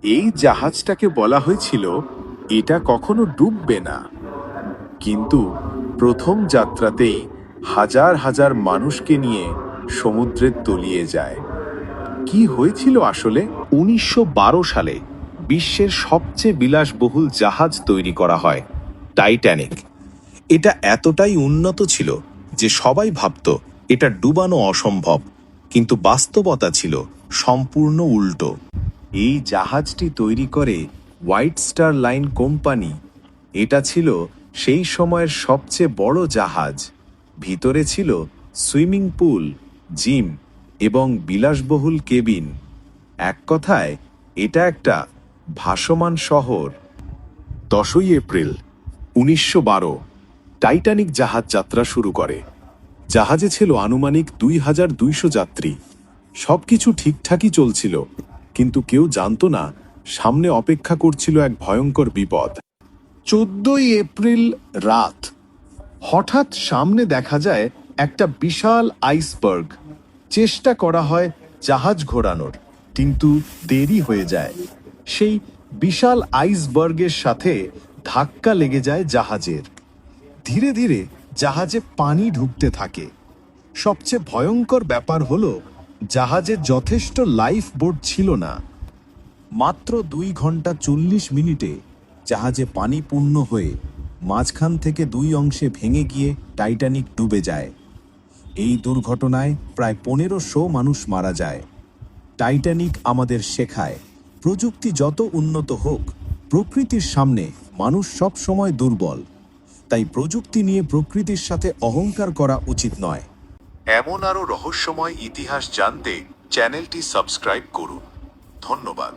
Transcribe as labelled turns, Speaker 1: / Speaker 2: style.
Speaker 1: এই জাহাজটাকে বলা হয়েছিল এটা কখনো ডুববে না, কিন্তু প্রথম যাত্রাতেই হাজার হাজার মানুষকে নিয়ে সমুদ্রে তলিয়ে যায়। কি হয়েছিল আসলে? 1912 সালে বিশ্বের সবচেয়ে বিলাসবহুল জাহাজ তৈরি করা হয়, টাইটানিক। এটা এতটাই উন্নত ছিল যে সবাই ভাবত এটা ডুবানো অসম্ভব, কিন্তু বাস্তবতা ছিল সম্পূর্ণ উল্টো। এই জাহাজটি তৈরি করে হোয়াইট স্টার লাইন কোম্পানি। এটা ছিল সেই সময়ের সবচেয়ে বড় জাহাজ। ভিতরে ছিল সুইমিং পুল, জিম এবং বিলাসবহুল কেবিন। এক কথায় এটা একটা ভাসমান শহর। 10ই এপ্রিল 1912 টাইটানিক জাহাজ যাত্রা শুরু করে। জাহাজে ছিল আনুমানিক 2200 যাত্রী। সবকিছু ঠিকঠাকই চলছিল, কিন্তু কেউ জানতো না সামনে অপেক্ষা করছিল এক ভয়ঙ্কর বিপদ। 14ই এপ্রিল রাত, হঠাৎ সামনে দেখা যায় একটা বিশাল আইসবার্গ। চেষ্টা করা হয় জাহাজ ঘোরানোর, কিন্তু দেরি হয়ে যায়। সেই বিশাল আইসবার্গের সাথে ধাক্কা লেগে যায় জাহাজের। ধীরে ধীরে জাহাজে পানি ঢুকতে থাকে। সবচেয়ে ভয়ঙ্কর ব্যাপার হলো জাহাজে যথেষ্ট লাইফ বোট ছিল না। মাত্র 2 ঘন্টা 40 মিনিটে জাহাজে পানি পূর্ণ হয়ে মাঝখান থেকে 2 অংশে ভেঙে গিয়ে টাইটানিক ডুবে যায়। এই দুর্ঘটনায় প্রায় 1500 মানুষ মারা যায়। টাইটানিক আমাদের শেখায়, প্রযুক্তি যত উন্নত হোক, প্রকৃতির সামনে মানুষ সব সময় দুর্বল। তাই প্রযুক্তি নিয়ে প্রকৃতির সাথে অহংকার করা উচিত নয়। এমন আরও রহস্যময় ইতিহাস জানতে চ্যানেলটি সাবস্ক্রাইব করুন। ধন্যবাদ।